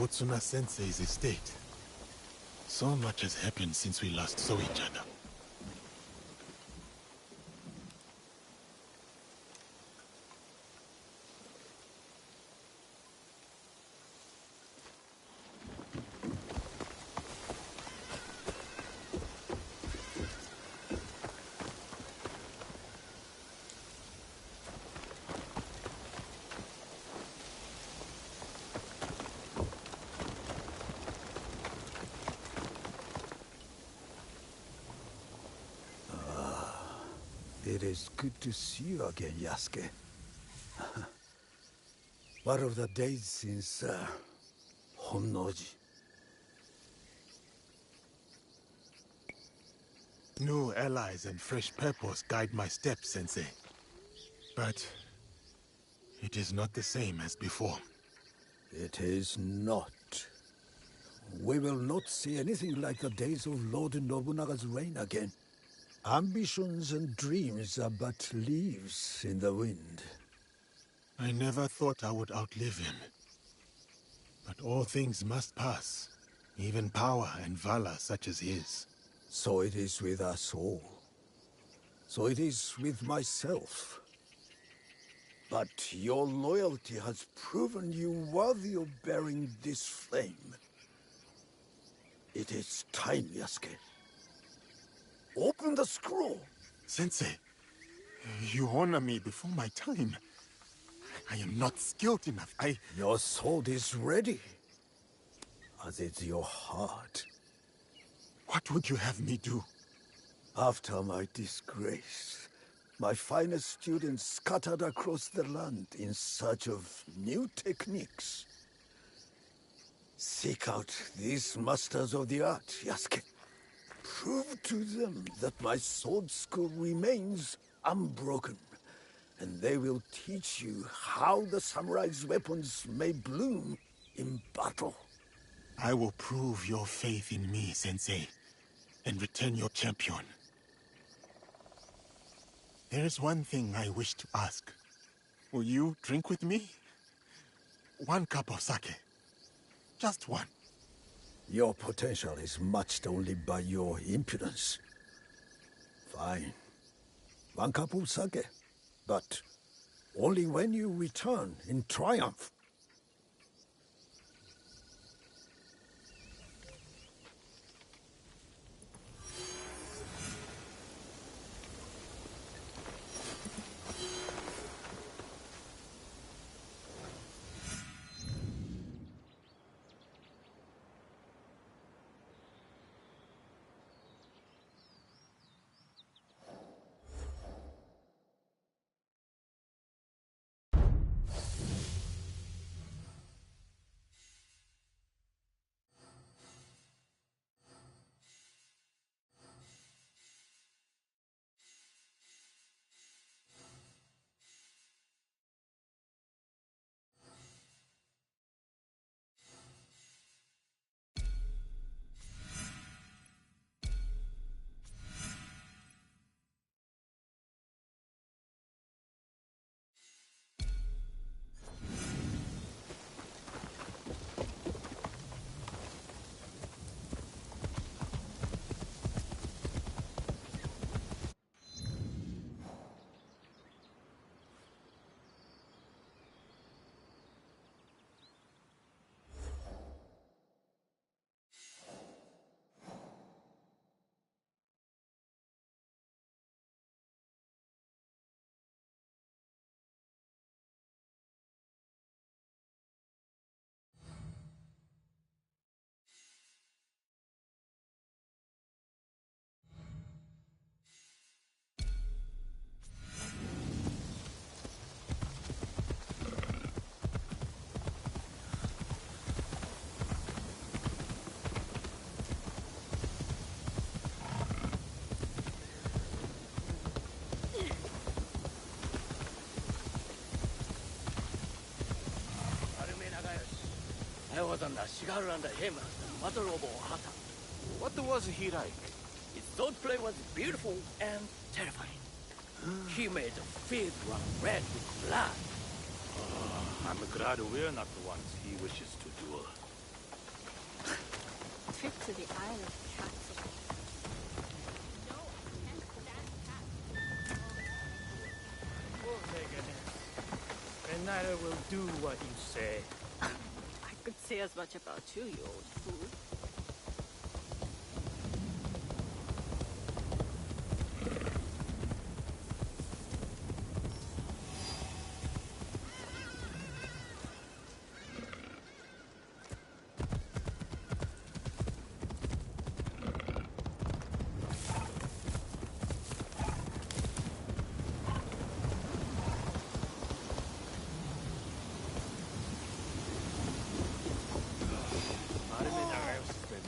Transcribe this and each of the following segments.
Kabutsuna-sensei's estate. So much has happened since we last saw each other. It is good to see you again, Yasuke. What of the days since Honnoji? New allies and fresh purpose guide my steps, Sensei. But it is not the same as before. It is not. We will not see anything like the days of Lord Nobunaga's reign again. Ambitions and dreams are but leaves in the wind. I never thought I would outlive him. But all things must pass, even power and valor such as his. So it is with us all. So it is with myself. But your loyalty has proven you worthy of bearing this flame. It is time, Yasuke. Open the scroll! Sensei, you honor me before my time. I am not skilled enough. Your sword is ready, as is your heart. What would you have me do? After my disgrace, my finest students scattered across the land in search of new techniques. Seek out these masters of the art, Yasuke. Prove to them that my sword school remains unbroken, and they will teach you how the samurai's weapons may bloom in battle. I will prove your faith in me, Sensei, and return your champion. There is one thing I wish to ask. Will you drink with me? 1 cup of sake. Just one. Your potential is matched only by your impudence. Fine. 1 cup of sake. But only when you return in triumph. I was on the Shigaru and him at the Battle of Ohata. What was he like? His sword play was beautiful and terrifying. He made the field run red with blood. I'm glad we're not the ones he wishes to duel. trip to the Isle of Cats. No, I can't stand cats. We'll take it. And neither will do what you say. I could say as much about you, you old fool.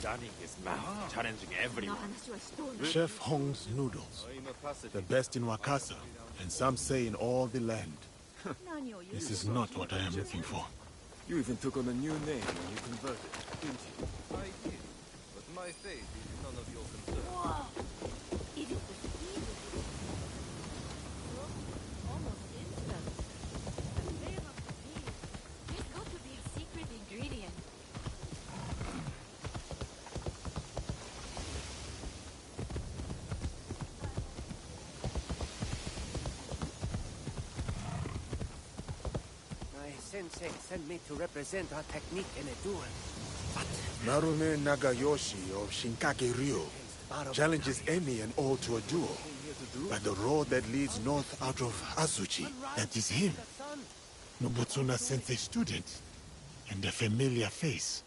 Running his mouth, challenging everyone. Chef Hong's noodles. The best in Wakasa, and some say in all the land. This is not what I am looking for. You even took on a new name when you converted, didn't you? I did, but my faith is none of your concern. Whoa! It is the speed of it. Almost instant. The flavor of the beef. There's got to be a secret ingredient. My sensei sent me to represent our technique in a duel. Narume Nagayoshi of Shinkage Ryo challenges any and all to a duel. By the road that leads north out of Azuchi, that is him. Nobutsuna Sensei's student, and a familiar face.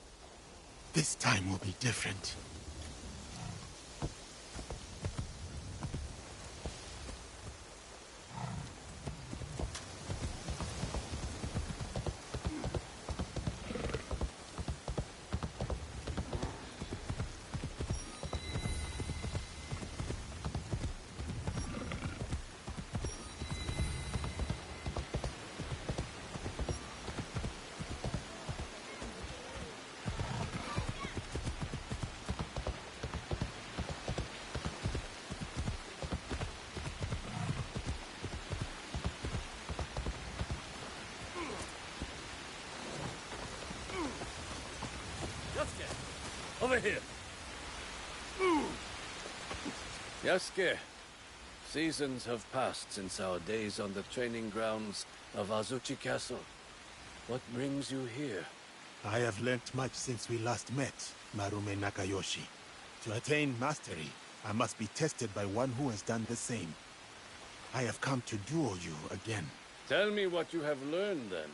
This time will be different. Over here. Yasuke, seasons have passed since our days on the training grounds of Azuchi Castle. What brings you here? I have learnt much since we last met, Marume Nakayoshi. To attain mastery, I must be tested by one who has done the same. I have come to duel you again. Tell me what you have learned, then.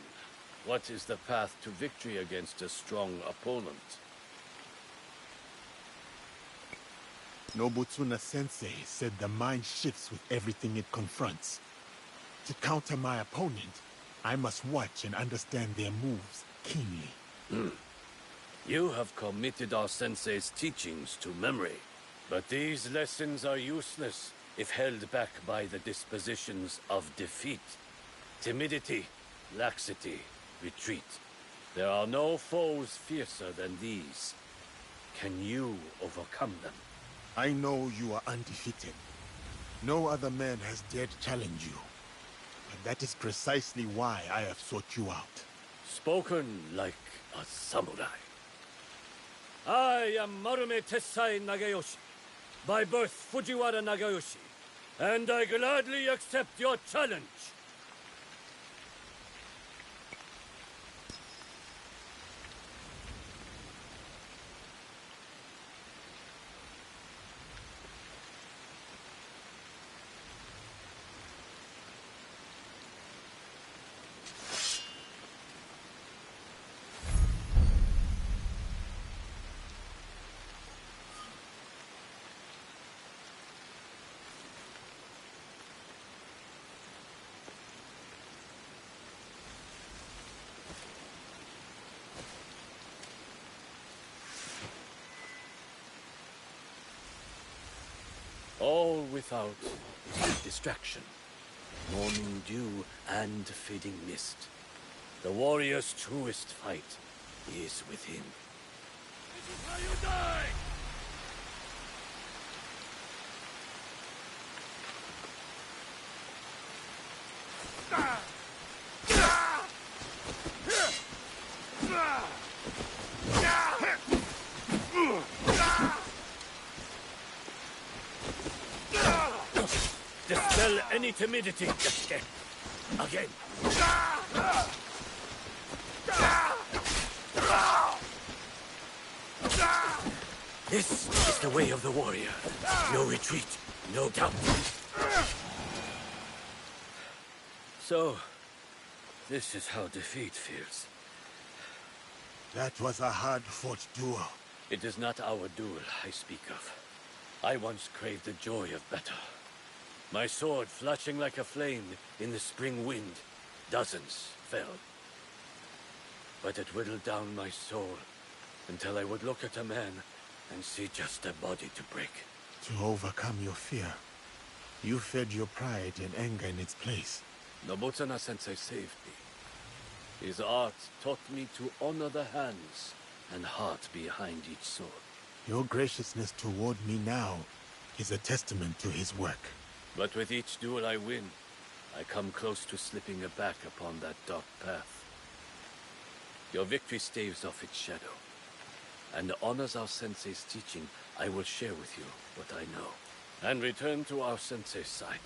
What is the path to victory against a strong opponent? Nobutsuna Sensei said the mind shifts with everything it confronts. To counter my opponent, I must watch and understand their moves keenly. You have committed our sensei's teachings to memory. But these lessons are useless if held back by the dispositions of defeat. Timidity, laxity, retreat. There are no foes fiercer than these. Can you overcome them? I know you are undefeated. No other man has dared challenge you. But that is precisely why I have sought you out. Spoken like a samurai. I am Marume Tessai Nagayoshi, by birth Fujiwara Nagayoshi, and I gladly accept your challenge. All without distraction, morning dew and fading mist. The warrior's truest fight is within. This is how you die! Dispel any timidity. Again. This is the way of the warrior. No retreat, no doubt. So, this is how defeat feels. That was a hard-fought duel. It is not our duel I speak of. I once craved the joy of battle. My sword flashing like a flame in the spring wind. Dozens fell. But it whittled down my soul until I would look at a man and see just a body to break. To overcome your fear, you fed your pride and anger in its place. Nobutsuna-sensei saved me. His art taught me to honor the hands and heart behind each sword. Your graciousness toward me now is a testament to his work. But with each duel I win, I come close to slipping back upon that dark path. Your victory staves off its shadow, and honors our sensei's teaching. I will share with you what I know, and return to our sensei's side.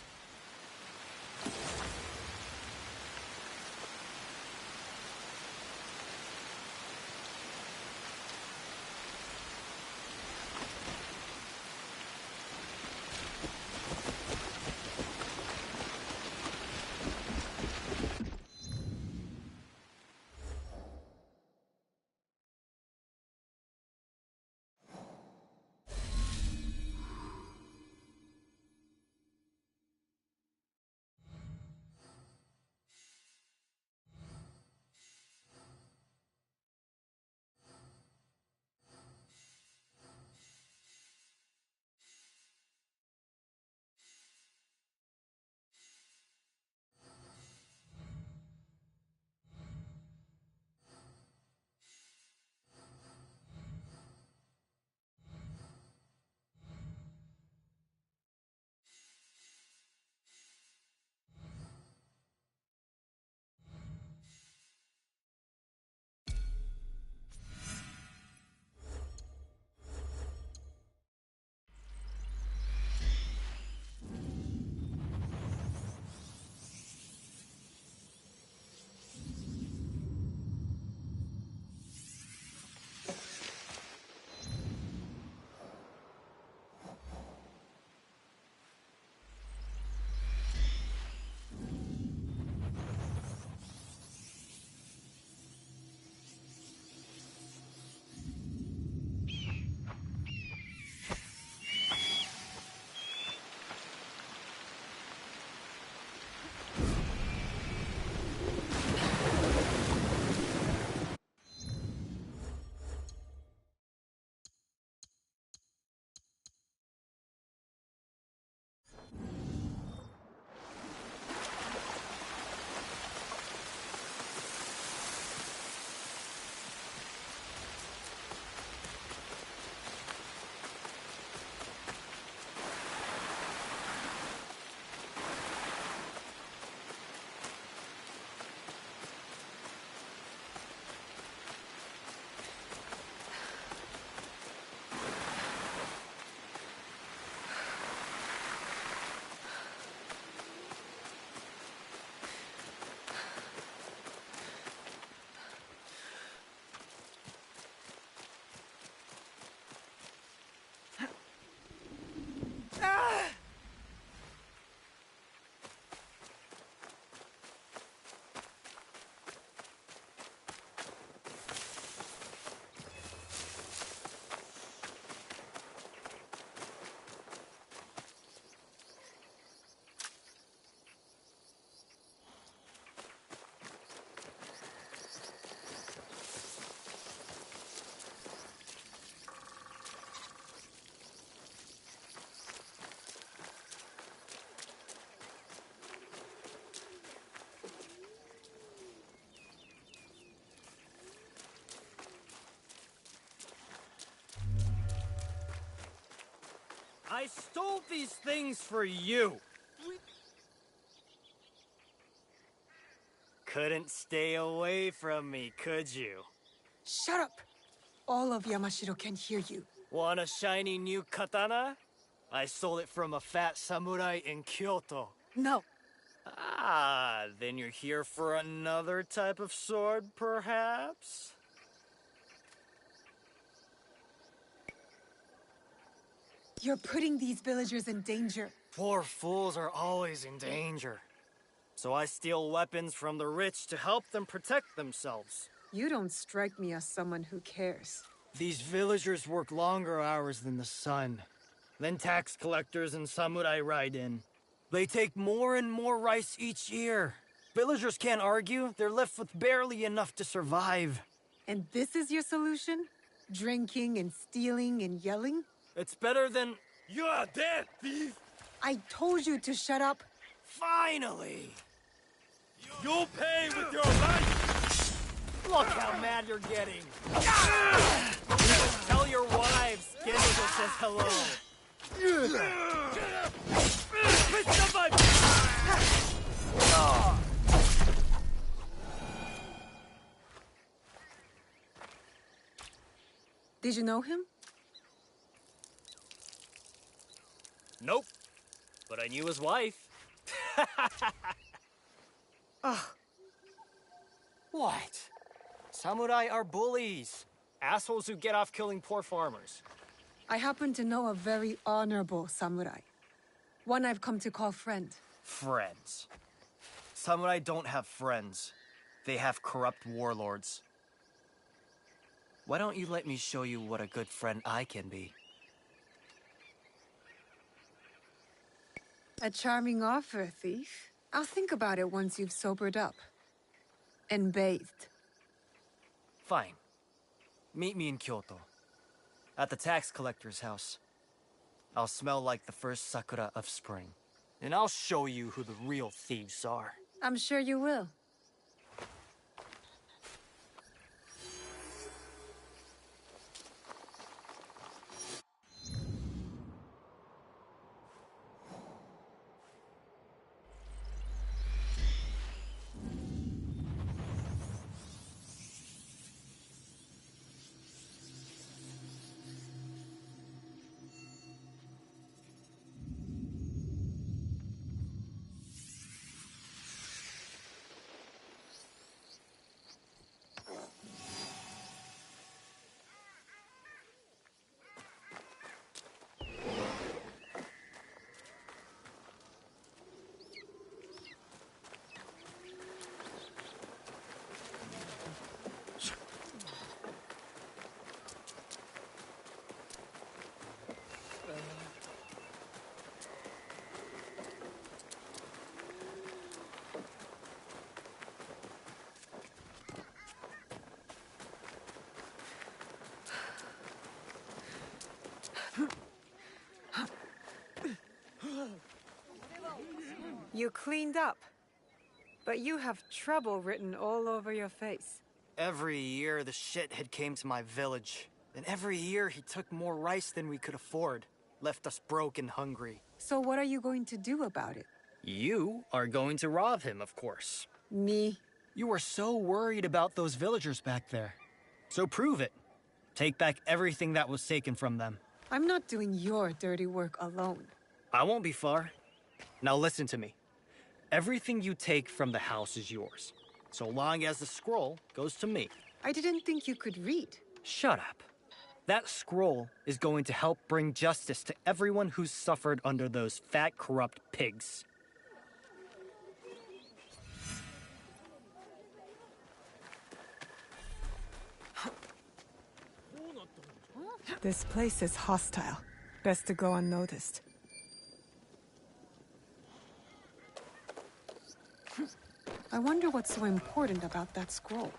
I stole these things for you. Couldn't stay away from me, could you? Shut up! All of Yamashiro can hear you. Want a shiny new katana? I stole it from a fat samurai in Kyoto. No. Ah, then you're here for another type of sword, perhaps? You're putting these villagers in danger. Poor fools are always in danger. So I steal weapons from the rich to help them protect themselves. You don't strike me as someone who cares. These villagers work longer hours than the sun. Then tax collectors and samurai ride in. They take more and more rice each year. Villagers can't argue. They're left with barely enough to survive. And this is your solution? Drinking and stealing and yelling? It's better than... You're dead, thief! I told you to shut up. Finally! You'll pay with your life! Look how mad you're getting. Tell your wives Genzo says hello. Did you know him? Nope. But I knew his wife. What? Samurai are bullies. Assholes who get off killing poor farmers. I happen to know a very honorable samurai. One I've come to call friend. Friends. Samurai don't have friends. They have corrupt warlords. Why don't you let me show you what a good friend I can be? A charming offer, thief. I'll think about it once you've sobered up. And bathed. Fine. Meet me in Kyoto. At the tax collector's house. I'll smell like the first sakura of spring. And I'll show you who the real thieves are. I'm sure you will. You cleaned up. But you have trouble written all over your face. Every year the shithead came to my village. And every year he took more rice than we could afford. Left us broke and hungry. So what are you going to do about it? You are going to rob him, of course. Me? You were so worried about those villagers back there. So prove it. Take back everything that was taken from them. I'm not doing your dirty work alone. I won't be far. Now listen to me. Everything you take from the house is yours. So long as the scroll goes to me. I didn't think you could read. Shut up. That scroll is going to help bring justice to everyone who's suffered under those fat, corrupt pigs. This place is hostile. Best to go unnoticed. I wonder what's so important about that scroll.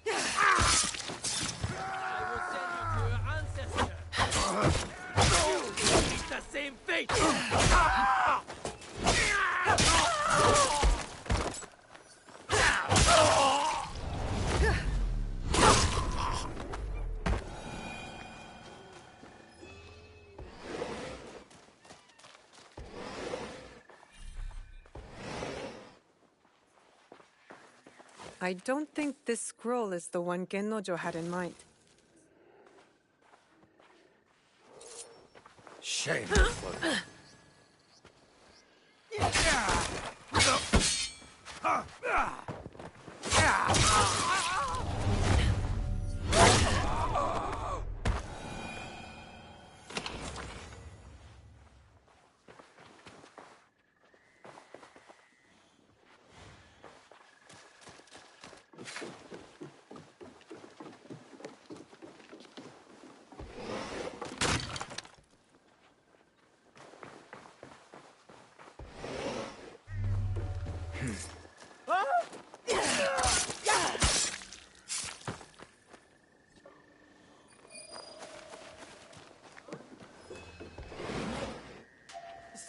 It's the same fate! I don't think this scroll is the one Gennojo had in mind. shame.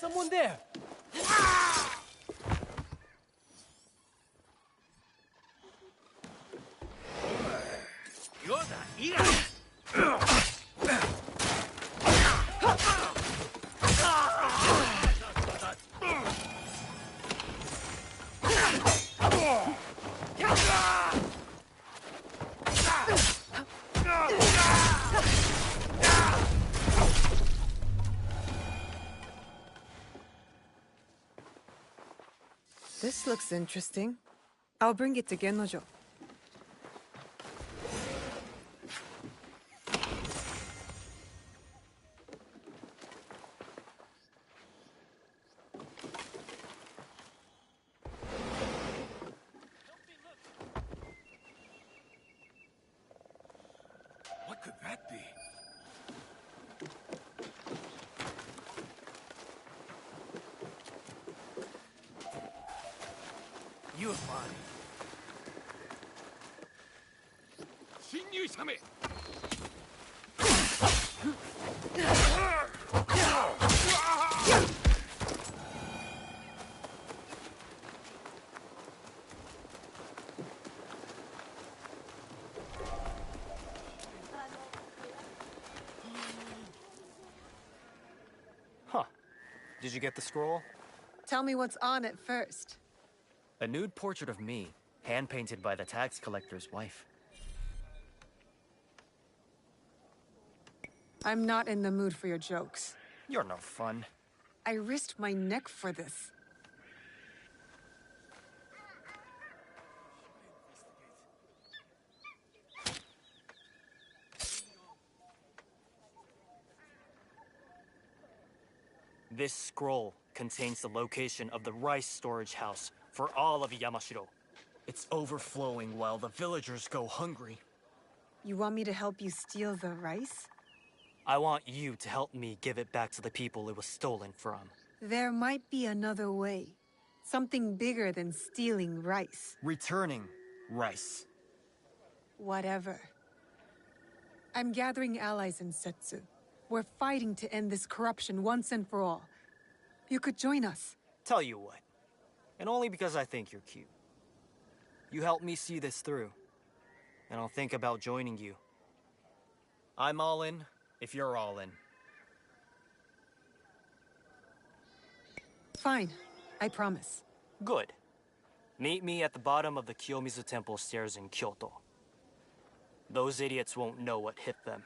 Someone there! This looks interesting. I'll bring it to Gennojo. What could that be? You're fine. 侵入者め Huh. Did you get the scroll? Tell me what's on it first. A nude portrait of me, hand-painted by the tax collector's wife. I'm not in the mood for your jokes. You're no fun. I risked my neck for this. This scroll contains the location of the rice storage house for all of Yamashiro. It's overflowing while the villagers go hungry. You want me to help you steal the rice? I want you to help me give it back to the people it was stolen from. There might be another way. Something bigger than stealing rice. Returning rice. Whatever. I'm gathering allies in Setsu. We're fighting to end this corruption once and for all. You could join us. Tell you what, and only because I think you're cute. You help me see this through, and I'll think about joining you. I'm all in, if you're all in. Fine. I promise. Good. Meet me at the bottom of the Kiyomizu Temple stairs in Kyoto. Those idiots won't know what hit them.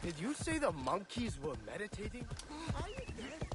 Did you say the monkeys were meditating? Are you dead?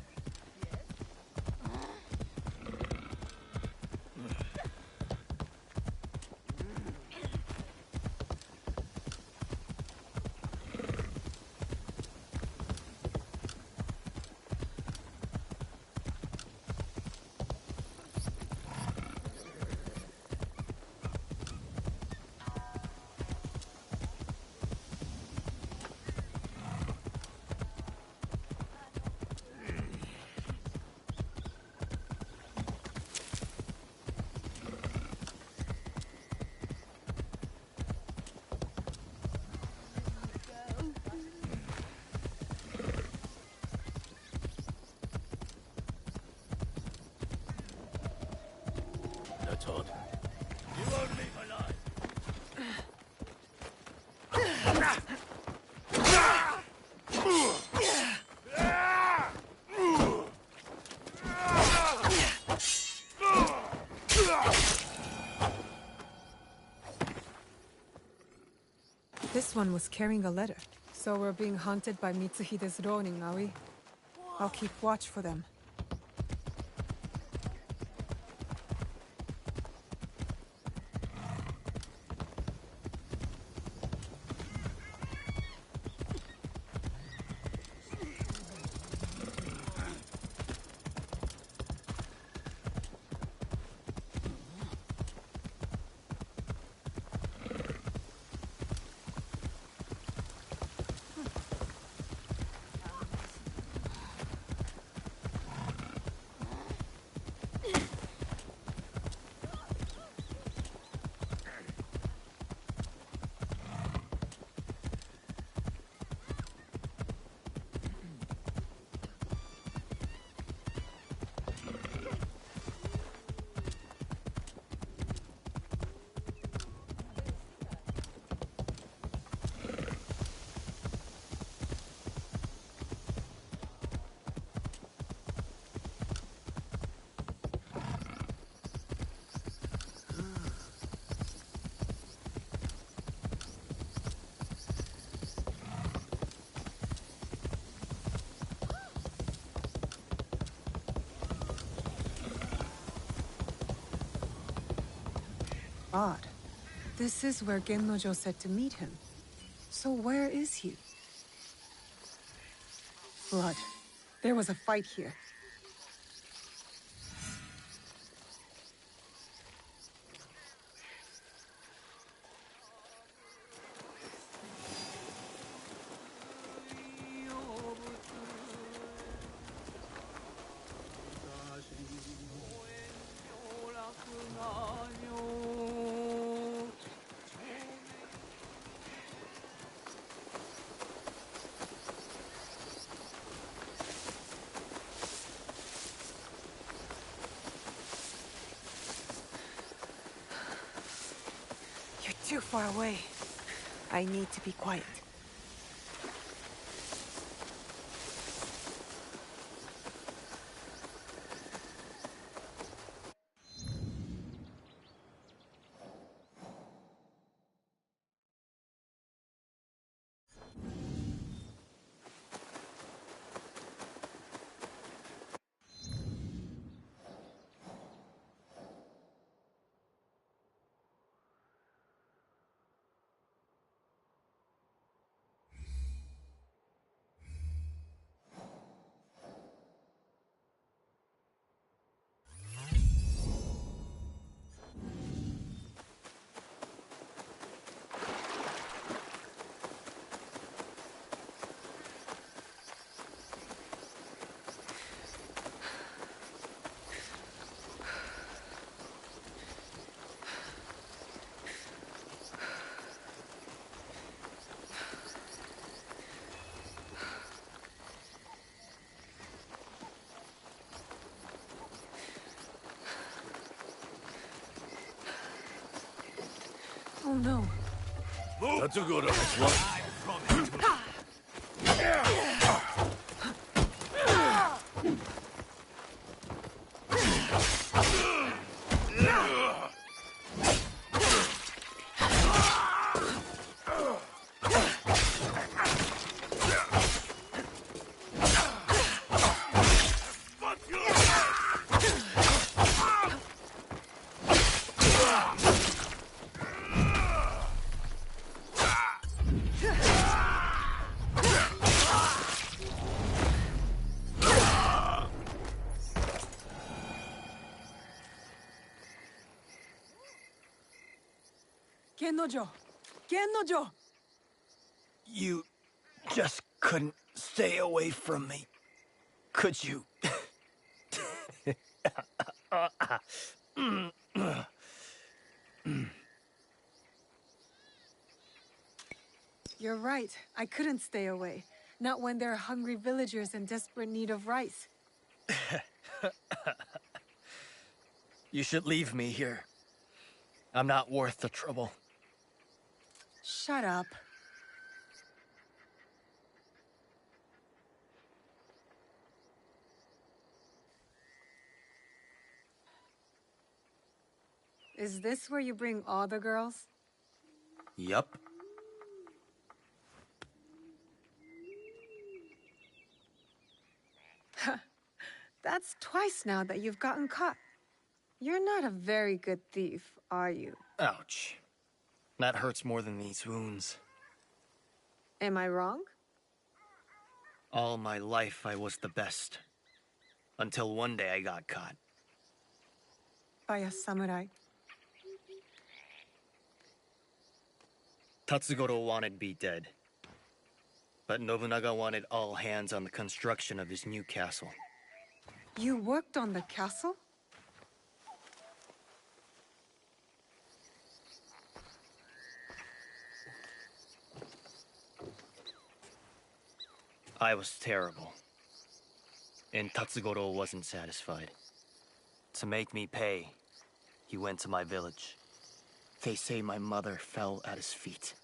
This one was carrying a letter. So we're being hunted by Mitsuhide's Ronin, are we? I'll keep watch for them. Odd. This is where Gennojo said to meet him. So where is he? Blood. There was a fight here. You're too far away. I need to be quiet. Oh no. That's a good one. Gennojo! Gennojo! You just couldn't stay away from me, could you? You're right. I couldn't stay away. Not when there are hungry villagers in desperate need of rice. You should leave me here. I'm not worth the trouble. Shut up. Is this where you bring all the girls? Yup. That's twice now that you've gotten caught. You're not a very good thief, are you? Ouch. That hurts more than these wounds. Am I wrong? All my life I was the best. Until one day I got caught. By a samurai. Tatsugoro wanted me dead. But Nobunaga wanted all hands on the construction of his new castle. You worked on the castle? I was terrible. And Tatsugoro wasn't satisfied. To make me pay, he went to my village. They say my mother fell at his feet.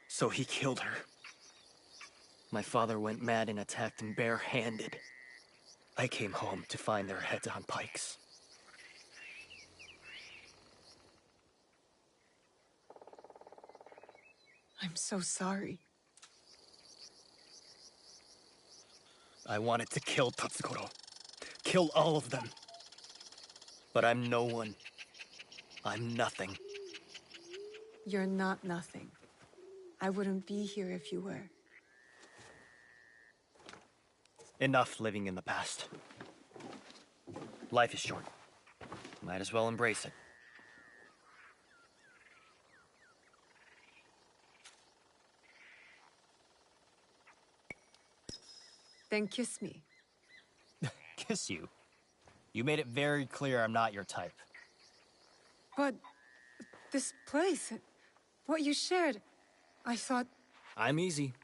So he killed her. My father went mad and attacked him bare-handed. I came home to find their heads on pikes. I'm so sorry. I wanted to kill Tatsugoro. Kill all of them. But I'm no one. I'm nothing. You're not nothing. I wouldn't be here if you were. Enough living in the past. Life is short. Might as well embrace it. Then kiss me. Kiss you? You made it very clear I'm not your type. But this place, what you shared, I thought... I'm easy,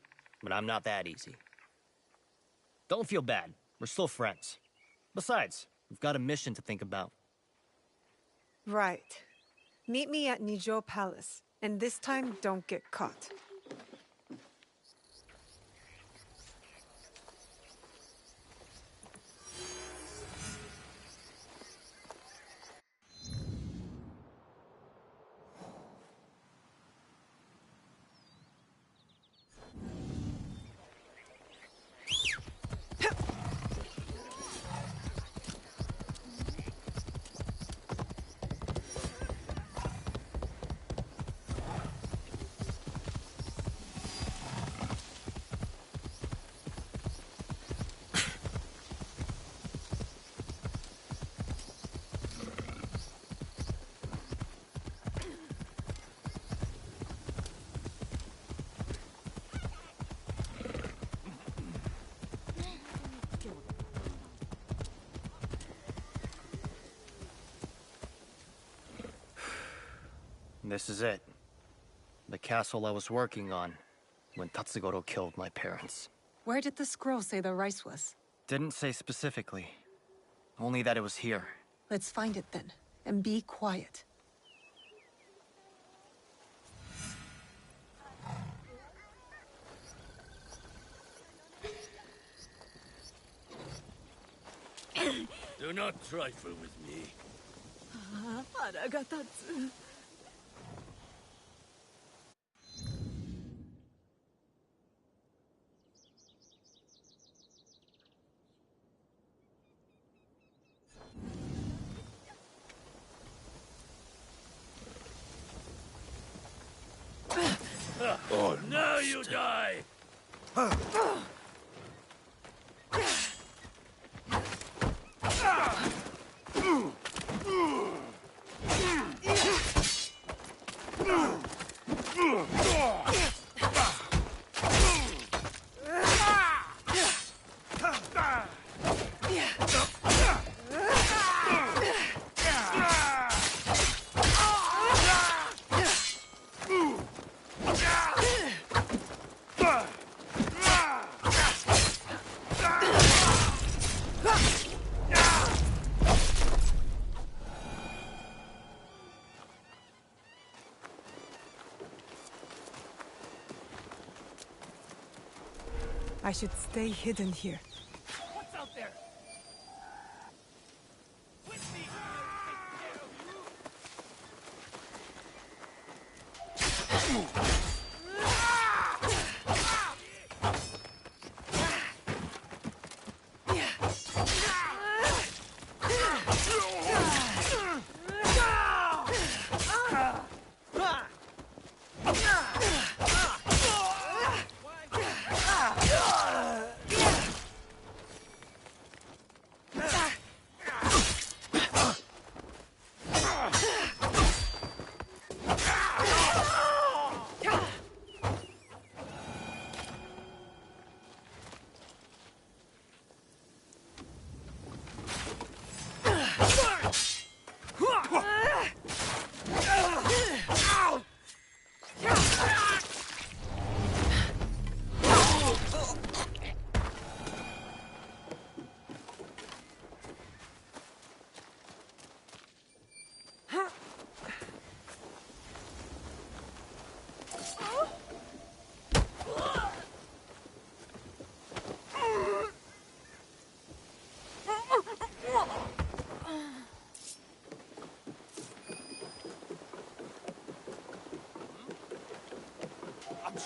but I'm not that easy. Don't feel bad. We're still friends. Besides, we've got a mission to think about. Right. Meet me at Nijo Palace, and this time don't get caught. This is it. The castle I was working on when Tatsugoro killed my parents. Where did the scroll say the rice was? Didn't say specifically. Only that it was here. Let's find it then, and be quiet. Do not trifle with me. 腹が立つ。Now you die! I should stay hidden here. What's out there? With me!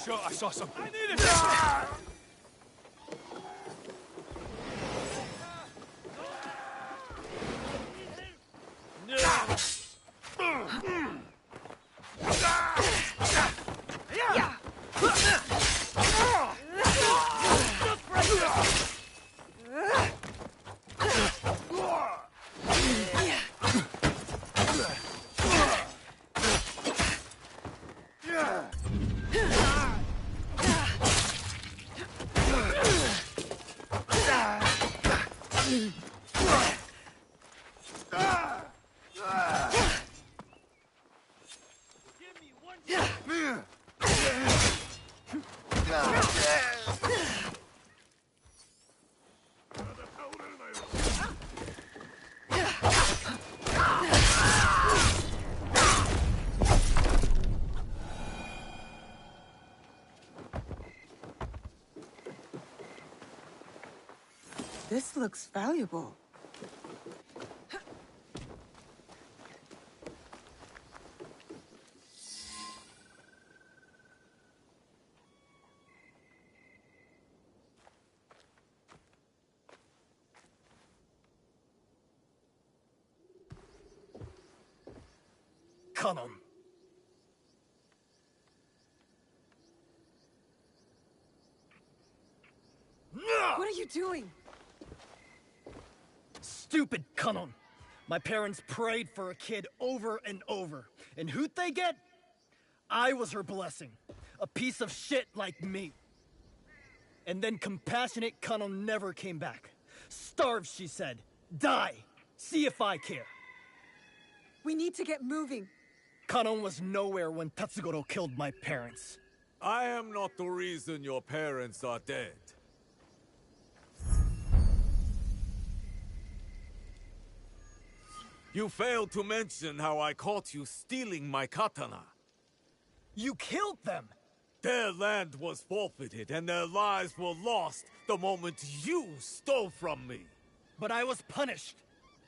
sure I saw something. I need it! This looks valuable. Canon. What are you doing? Stupid Canon. My parents prayed for a kid over and over. And who'd they get? I was her blessing. A piece of shit like me. And then compassionate Canon never came back. Starve, she said. Die. See if I care. We need to get moving. Canon was nowhere when Tatsugoro killed my parents. I am not the reason your parents are dead. You failed to mention how I caught you stealing my katana. You killed them! Their land was forfeited and their lives were lost the moment you stole from me. But I was punished.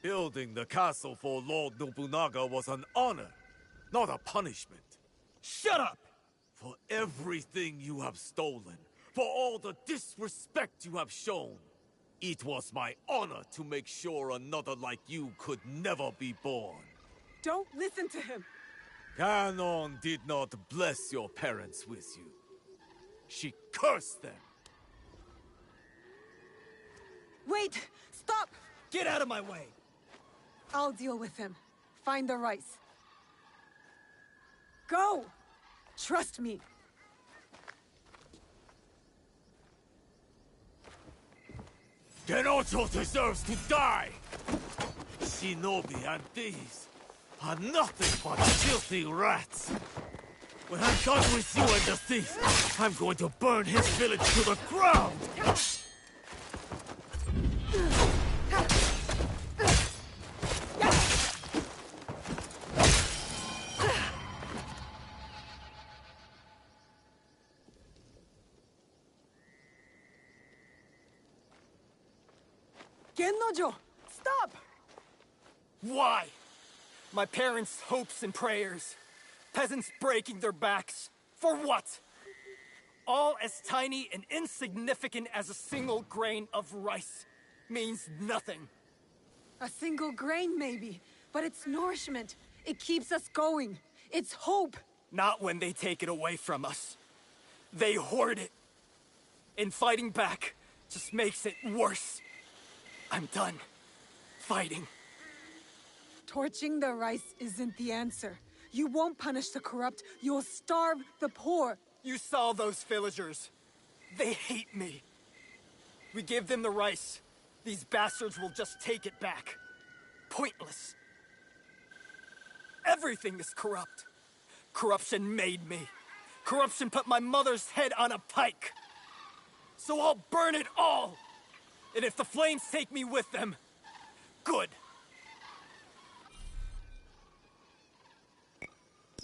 Building the castle for Lord Nobunaga was an honor, not a punishment. Shut up! For everything you have stolen, for all the disrespect you have shown, it was my honor to make sure another like you could never be born. Don't listen to him. Kanon did not bless your parents with you. She cursed them. Wait! Stop! Get out of my way! I'll deal with him. Find the rice. Go! Trust me. Genocho deserves to die! Shinobi and thieves are nothing but filthy rats. When I'm done with you and the thief, I'm going to burn his village to the ground! Gennojo! Stop! Why? My parents' hopes and prayers. Peasants breaking their backs. For what? All as tiny and insignificant as a single grain of rice. Means nothing. A single grain, maybe. But it's nourishment. It keeps us going. It's hope. Not when they take it away from us. They hoard it. And fighting back just makes it worse. I'm done fighting. Torching the rice isn't the answer. You won't punish the corrupt. You'll starve the poor. You saw those villagers. They hate me. We give them the rice. These bastards will just take it back. Pointless. Everything is corrupt. Corruption made me. Corruption put my mother's head on a pike. So I'll burn it all. And if the flames take me with them, good.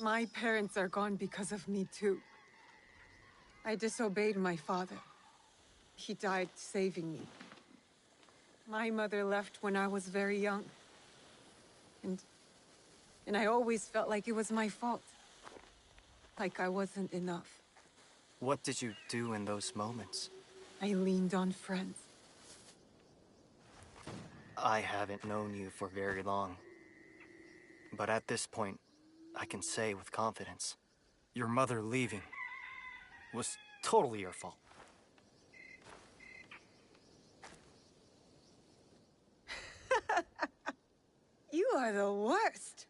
My parents are gone because of me too. I disobeyed my father. He died saving me. My mother left when I was very young. And I always felt like it was my fault. Like I wasn't enough. What did you do in those moments? I leaned on friends. I haven't known you for very long. But at this point, I can say with confidence, your mother leaving was totally your fault. You are the worst.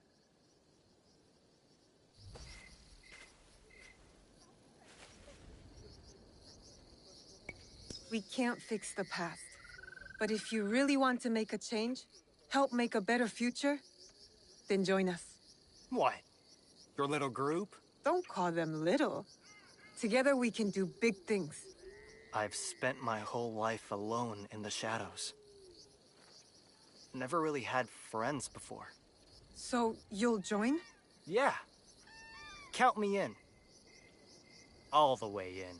We can't fix the past. But if you really want to make a change, help make a better future, then join us. What? Your little group? Don't call them little. Together we can do big things. I've spent my whole life alone in the shadows. Never really had friends before. So, you'll join? Yeah. Count me in. All the way in.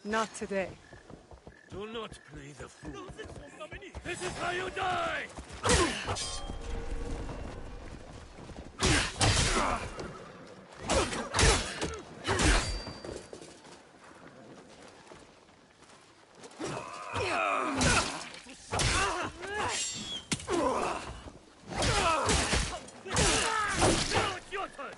Not today. Do not play the fool. This is how you die! Now it's your turn!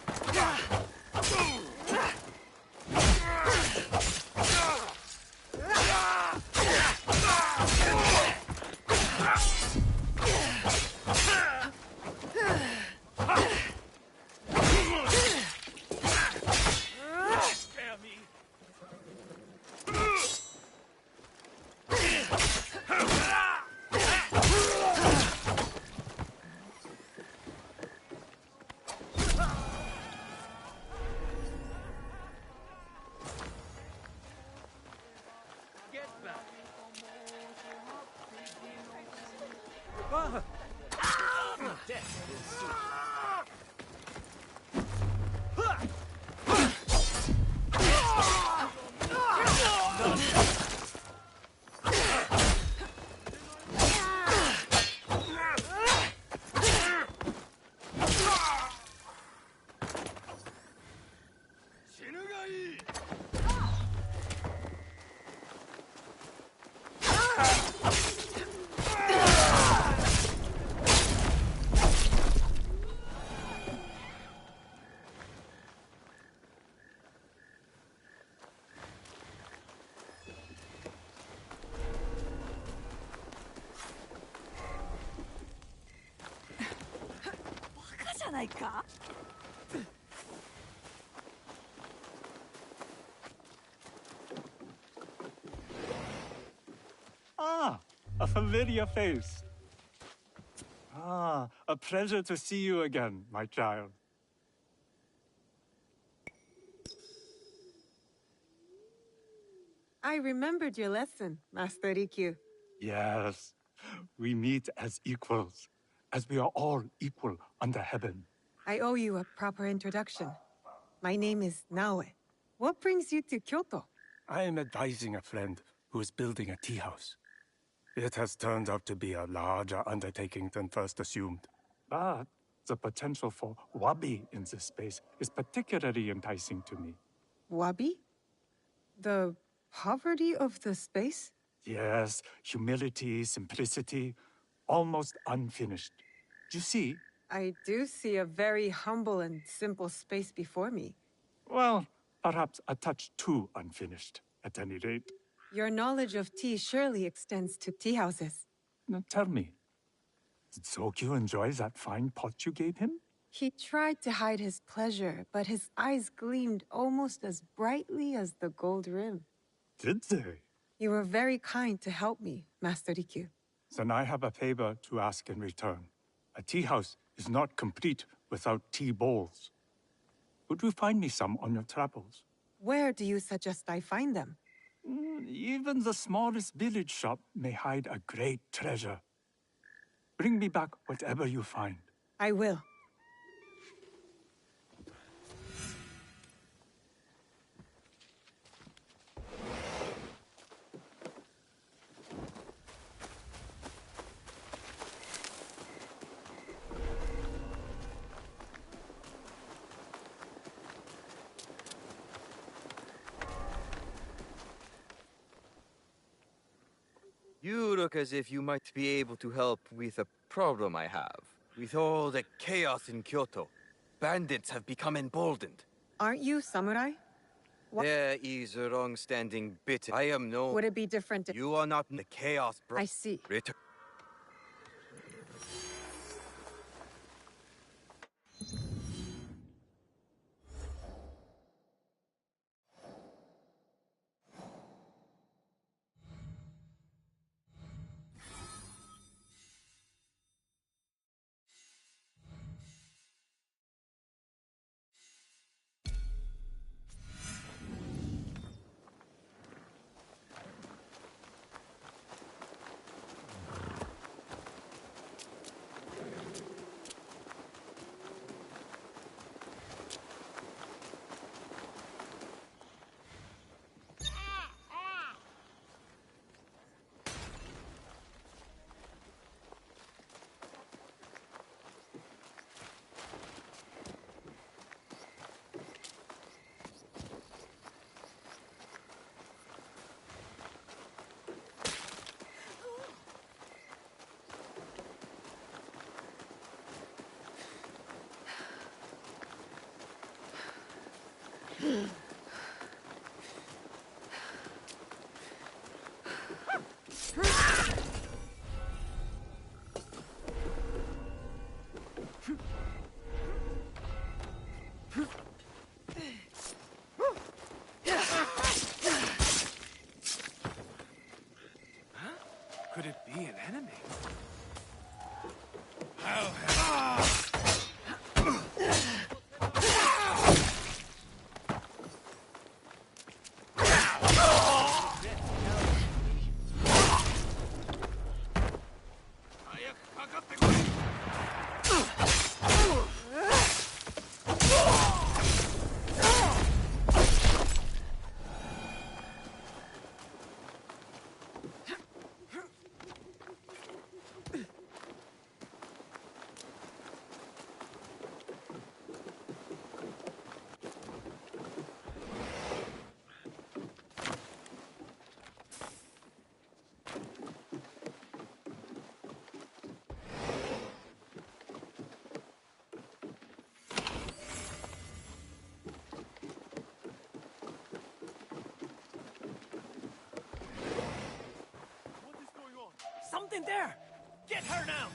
Ah, a familiar face. Ah, a pleasure to see you again, my child. I remembered your lesson, Master Rikyu. Yes, we meet as equals, as we are all equal under heaven. I owe you a proper introduction. My name is Naoe. What brings you to Kyoto? I am advising a friend who is building a tea house. It has turned out to be a larger undertaking than first assumed. But the potential for wabi in this space is particularly enticing to me. Wabi? The poverty of the space? Yes, humility, simplicity, almost unfinished. You see? I do see a very humble and simple space before me. Well, perhaps a touch too unfinished, at any rate. Your knowledge of tea surely extends to tea houses. Now tell me, did Sokyu enjoy that fine pot you gave him? He tried to hide his pleasure, but his eyes gleamed almost as brightly as the gold rim. Did they? You were very kind to help me, Master Rikyu. Then I have a favor to ask in return. A tea house is not complete without tea bowls. Would you find me some on your travels? Where do you suggest I find them? Even the smallest village shop may hide a great treasure. Bring me back whatever you find. I will. You look as if you might be able to help with a problem I have. With all the chaos in Kyoto, bandits have become emboldened. Aren't you samurai? There is a wrong-standing bit. I am no... Would it be different if... You are not in the chaos, bro. I see. Could it be an enemy? in there! Get her now!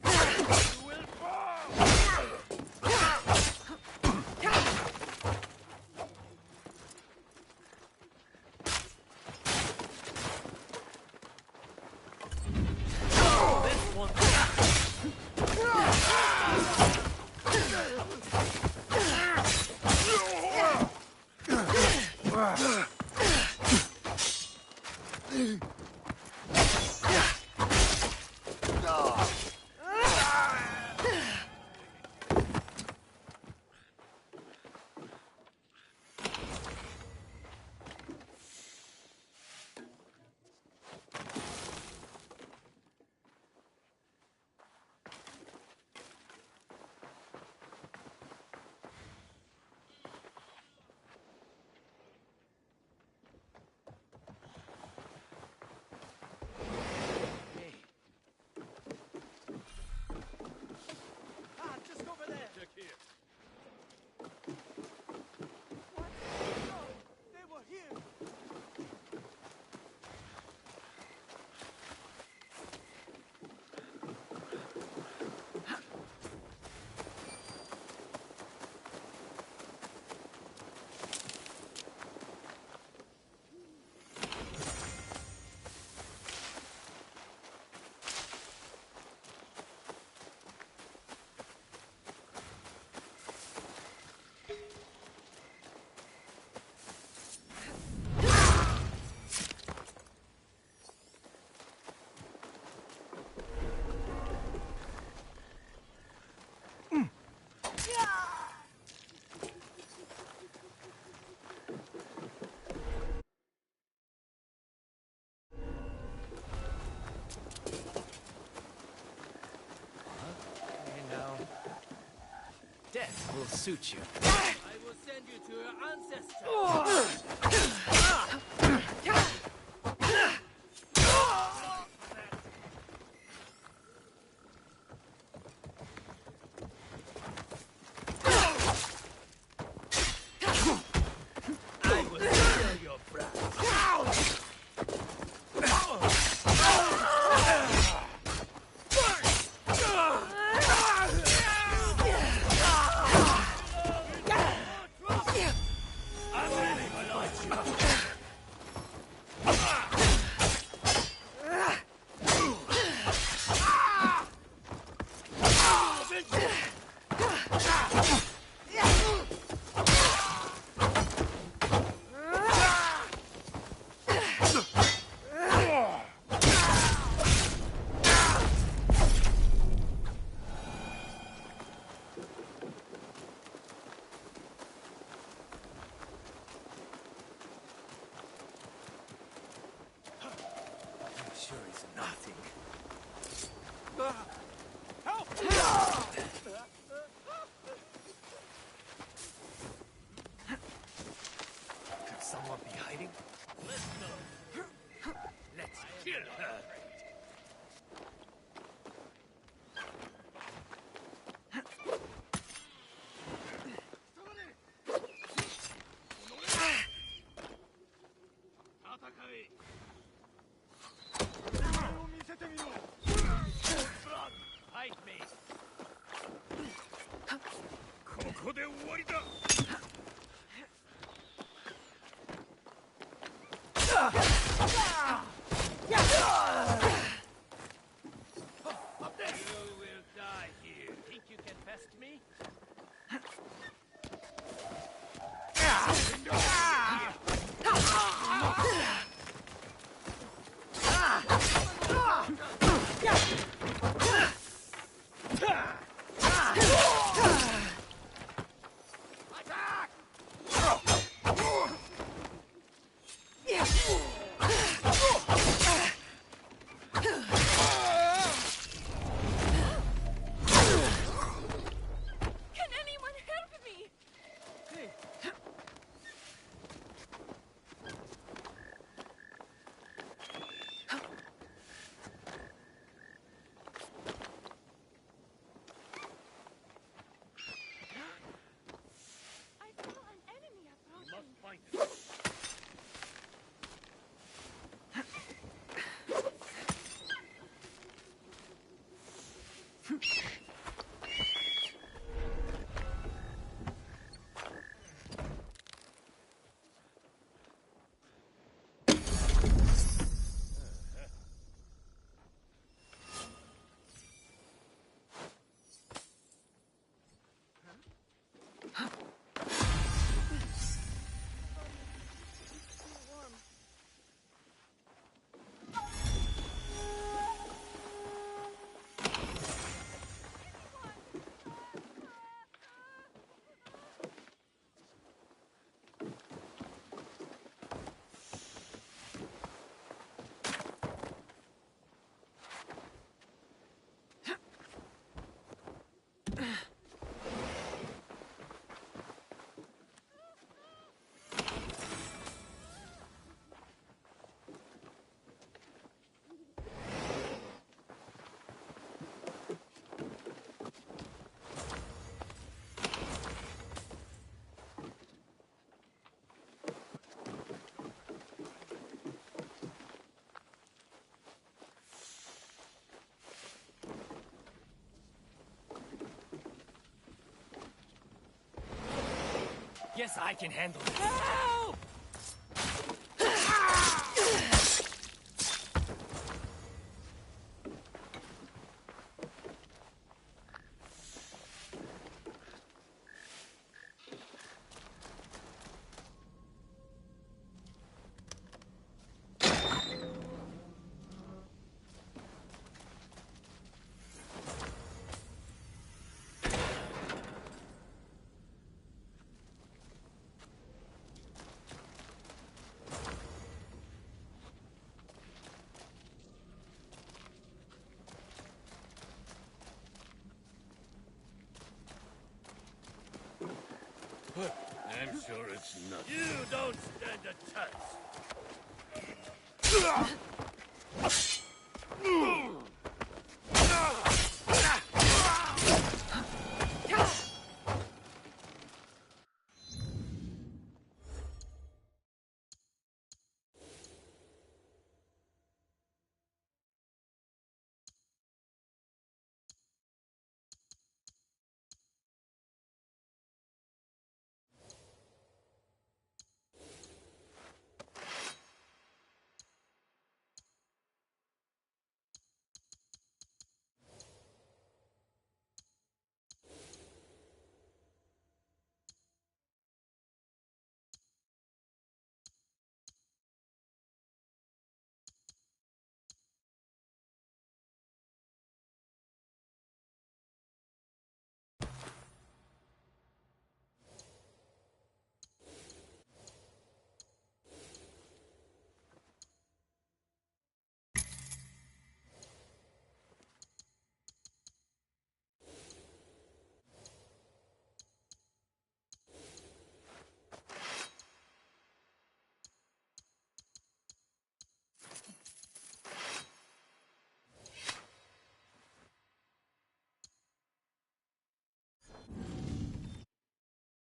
You will fall! This one! Death will suit you. I will send you to your ancestors. I will steal your bride. Sure is nothing. Could someone be hiding? Let's kill her. Fight me. ここで終わりだ。You will die here. Think you can best me? Attack! Guess I can handle it. Help! I'm sure it's not. You don't stand a chance.